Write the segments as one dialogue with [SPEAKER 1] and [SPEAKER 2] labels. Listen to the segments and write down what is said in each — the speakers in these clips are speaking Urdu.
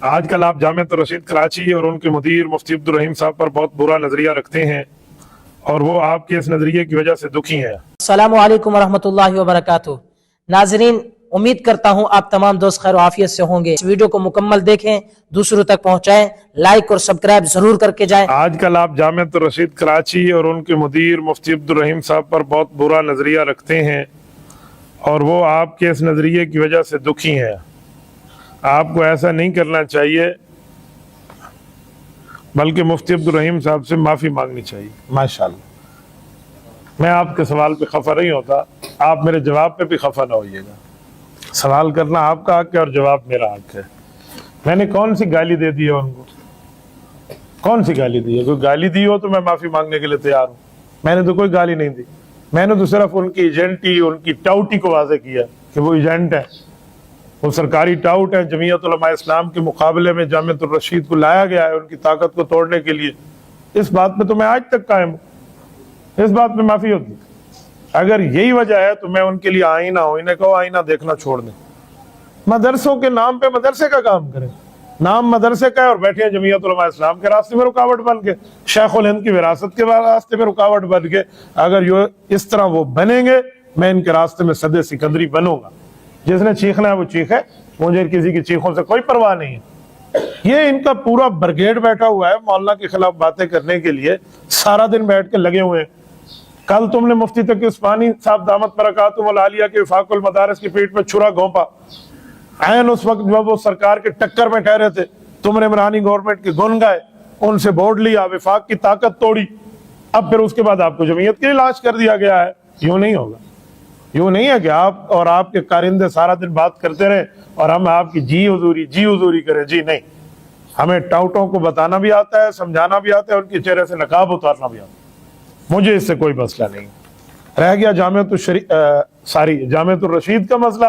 [SPEAKER 1] آج کل آپ جامعۃ الرشید کراچی اور ان کے مدیر مفتی عبدالرحیم صاحب پر بہت برا نظریہ رکھتے ہیں اور وہ آپ کے اس نظریے کی وجہ سے دکھی ہیں۔
[SPEAKER 2] السلام علیکم ورحمۃ اللہ وبرکاتہ۔ ناظرین، امید کرتا ہوں آپ تمام دوست خیر و عافیت سے ہوں گے۔ اس ویڈیو کو مکمل دیکھیں، دوسروں تک پہنچائیں، لائک اور سبسکرائب ضرور کر کے جائیں۔
[SPEAKER 1] آج کل آپ جامعۃ الرشید کراچی اور ان کے مدیر مفتی عبدالرحیم صاحب پر بہت برا نظریہ رکھتے ہیں اور وہ آپ کے اس نظریے کی وجہ سے دکھی ہیں۔ آپ کو ایسا نہیں کرنا چاہیے، بلکہ مفتی عبدالرحیم صاحب سے معافی مانگنی چاہیے۔ ماشاءاللہ، میں آپ کے سوال پہ خفا نہیں ہوتا، آپ میرے جواب پہ بھی خفا نہ ہوئیے گا۔ سوال کرنا آپ کا حق ہے اور جواب میرا حق ہے۔ میں نے کون سی گالی دے دی ہے ان کو؟ کون سی گالی دی ہے؟ کوئی گالی دی ہو تو میں معافی مانگنے کے لیے تیار ہوں۔ میں نے تو کوئی گالی نہیں دی، میں نے تو صرف ان کی ایجنٹی، ان کی ٹاؤٹی کو واضح کیا کہ وہ ایجنٹ ہے، وہ سرکاری ٹاؤٹ ہے۔ جمعیت علماء اسلام کے مقابلے میں جامعۃ الرشید کو لایا گیا ہے ان کی طاقت کو توڑنے کے لیے۔ اس بات پہ تو میں آج تک قائم ہوں، اس بات پہ معافی ہوتی۔ اگر یہی وجہ ہے تو میں ان کے لیے آئینہ ہوں، انہیں کہو آئینہ دیکھنا چھوڑ دیں۔ مدرسوں کے نام پہ مدرسے کا کام کریں، نام مدرسے کا ہے اور بیٹھے ہیں جمعیت علماء اسلام کے راستے میں رکاوٹ بن کے، شیخ الہند کی وراثت کے راستے میں رکاوٹ بن کے۔ اگر اس طرح وہ بنیں گے، میں ان کے راستے میں صد سکندری بنوں گا۔ جس نے چیخنا ہے وہ چیخے، مجھے کسی کی چیخوں سے کوئی پرواہ نہیں ہے۔ یہ ان کا پورا برگیڈ بیٹھا ہوا ہے مولانا کے خلاف باتیں کرنے کے لیے، سارا دن بیٹھ کے لگے ہوئے ہیں۔ کل تم نے مفتی تقی عثمانی صاحب دامت برکاتہم العالیہ کے وفاق المدارس کی پیٹ میں چھرا گھونپا۔ عین اس وقت جب وہ سرکار کے ٹکر میں ٹھہرے تھے، تم نے عمرانی گورنمنٹ کے گن گائے، ان سے بورڈ لیا، وفاق کی طاقت توڑی۔ اب پھر اس کے بعد آپ کو جمعیت کے لیے لانچ کر دیا گیا ہے۔ یوں نہیں ہوگا، یوں نہیں ہے کہ آپ اور آپ کے کارندے سارا دن بات کرتے رہے اور ہم آپ کی جی حضوری کریں۔ جی نہیں، ہمیں ٹاؤٹوں کو بتانا بھی آتا ہے، سمجھانا بھی آتا ہے، ان کے چہرے سے نقاب اتارنا بھی آتا ہے۔ مجھے اس سے کوئی مسئلہ نہیں۔ رہ گیا جامعۃ الرشید کا مسئلہ۔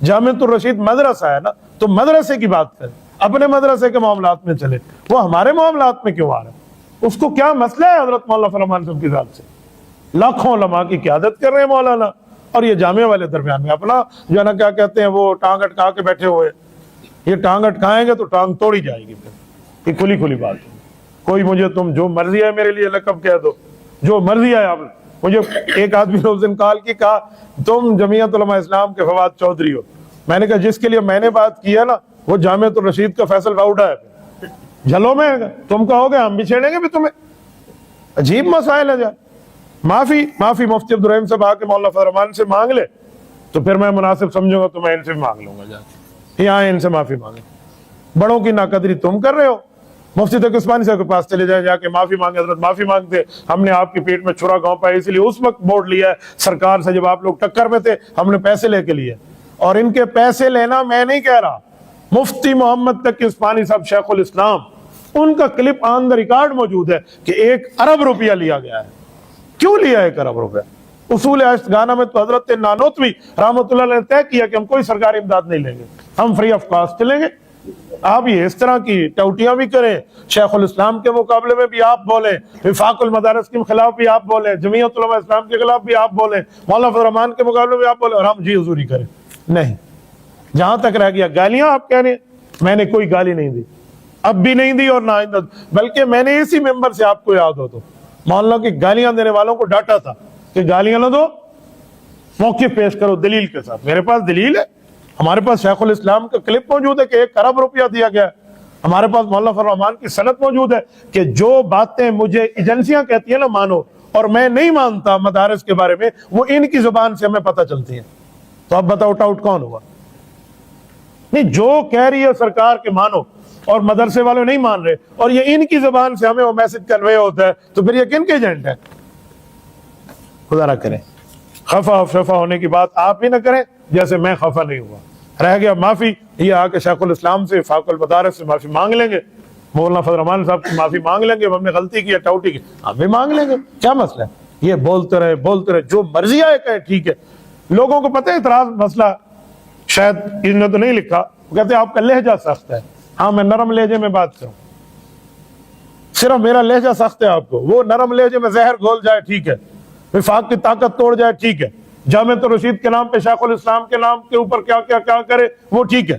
[SPEAKER 1] جامعۃ الرشید مدرسہ ہے نا، تو مدرسے کی بات کریں، اپنے مدرسے کے معاملات میں چلے، وہ ہمارے معاملات میں کیوں آ رہے ہیں؟ اس کو کیا مسئلہ ہے حضرت مولانا فرمان صاحب کی ذات سے؟ لاکھوں علماء کی قیادت کر رہے ہیں مولانا، اور یہ جامعہ والے درمیان میں اپنا جو ہے نا کیا کہتے ہیں وہ ٹانگ اٹکا کے بیٹھے ہوئے۔ یہ ٹانگ اٹکائیں گے تو ٹانگ توڑی جائے گی۔ پھر یہ کھلی بات ہے۔ کوئی مجھے تم جو مرضی ہے میرے لیے لقب کہہ دو، جو مرضی ہے۔ آپ مجھے ایک آدمی نے اس دن کال کی، کہا تم جمعیت علماء اسلام کے فواد چودھری ہو۔ میں نے کہا جس کے لیے میں نے بات کی ہے نا، وہ جامعۃ الرشید کا فیصل راؤڈا ہے۔ جھلو میں تم کہو گے ہم بھی چھیڑیں گے بھی تمہیں۔ عجیب مسائل ہے۔ جا معافی مفتی عبدالرحیم صاحب آ کے مولانا فرمان سے مانگ لے تو پھر میں مناسب سمجھوں گا تو میں ان سے بھی مانگ لوں گا جا کے، یہاں ان سے معافی مانگے۔ بڑوں کی ناقدری تم کر رہے ہو۔ مفتی تقی عثمانی صاحب کے پاس چلے جائیں، جا کے معافی مانگے، حضرت معافی مانگتے، ہم نے آپ کی پیٹ میں چھرا گھونپا ہے، اس لیے اس وقت بورڈ لیا ہے سرکار سے جب آپ لوگ ٹکر میں تھے، ہم نے پیسے لے کے لیے۔ اور ان کے پیسے لینا میں نہیں کہہ رہا، مفتی محمد تقی عثمانی صاحب شیخ الاسلام، ان کا کلپ آن دا ریکارڈ موجود ہے کہ 1 ارب روپیہ لیا گیا ہے۔ کیوں لیا 1 ارب روپیہ؟ اصول اشتگانہ میں تو حضرت نانوتوی رحمۃ اللہ علیہ نے طے کیا کہ ہم کوئی سرکاری امداد نہیں لیں گے، ہم فری آف کاسٹ چلیں گے۔ آپ یہ اس طرح کی ٹوٹیاں بھی کریں، شیخ الاسلام کے مقابلے میں بھی آپ بولیں، وفاق المدارس کے خلاف بھی آپ بولیں، جمعیت علماء اسلام کے خلاف بھی آپ بولیں، مولانا فضل الرحمان کے مقابلے میں بھی آپ بولیں، اور ہم جی حضوری کریں۔ نہیں، جہاں تک رہ گیا گالیاں آپ کہہ رہے ہیں، میں نے کوئی گالی نہیں دی، اب بھی نہیں دی اور نہ آئندہ، بلکہ میں نے اسی ممبر سے آپ کو یاد ہو تو مولانا کی گالیاں دینے والوں کو ڈانٹا تھا کہ گالیاں نہ دو، موقف پیش کرو دلیل کے ساتھ۔ میرے پاس دلیل ہے، ہمارے پاس شیخ الاسلام کا کلپ موجود ہے کہ 1 ارب روپیہ دیا گیا ہے، ہمارے پاس مولانا فضل الرحمان کی سند موجود ہے کہ جو باتیں مجھے ایجنسیاں کہتی ہیں نا مانو، اور میں نہیں مانتا مدارس کے بارے میں، وہ ان کی زبان سے ہمیں پتہ چلتی ہیں۔ تو اب بتاؤ ٹاؤٹ کون ہوا؟ نہیں، جو کہہ رہی ہے سرکار کے مانو اور مدرسے والے نہیں مان رہے، اور یہ ان کی زبان سے ہمیں وہ میسج کنوے ہوتا ہے، تو پھر یہ کن کے ایجنٹ ہے؟ خدا نہ کریں خفا شفا ہونے کی بات آپ ہی نہ کریں جیسے میں خفا نہیں ہوا۔ رہ گیا معافی، یہ آ کے شیخ الاسلام سے وفاق المدارس سے معافی مانگ لیں گے، مولانا فضل الرحمان صاحب سے معافی مانگ لیں گے، ہم نے غلطی کی ہے ٹاؤٹی کی، ہم بھی مانگ لیں گے، کیا مسئلہ ہے؟ یہ بولتے رہے جو مرضی آئے کہے، ٹھیک ہے۔ لوگوں کو پتہ ہے اعتراض مسئلہ شاید انہوں نے تو نہیں لکھا، وہ کہتے ہیں آپ کا لہجہ سخت ہے۔ ہاں، میں نرم لہجے میں بات کروں، صرف میرا لہجہ سخت ہے آپ کو، وہ نرم لہجے میں زہر گھول جائے ٹھیک ہے، وفاق کی طاقت توڑ جائے ٹھیک ہے، جامعۃ الرشید کے نام پہ شیخ الاسلام کے نام کے اوپر کیا کرے وہ ٹھیک ہے،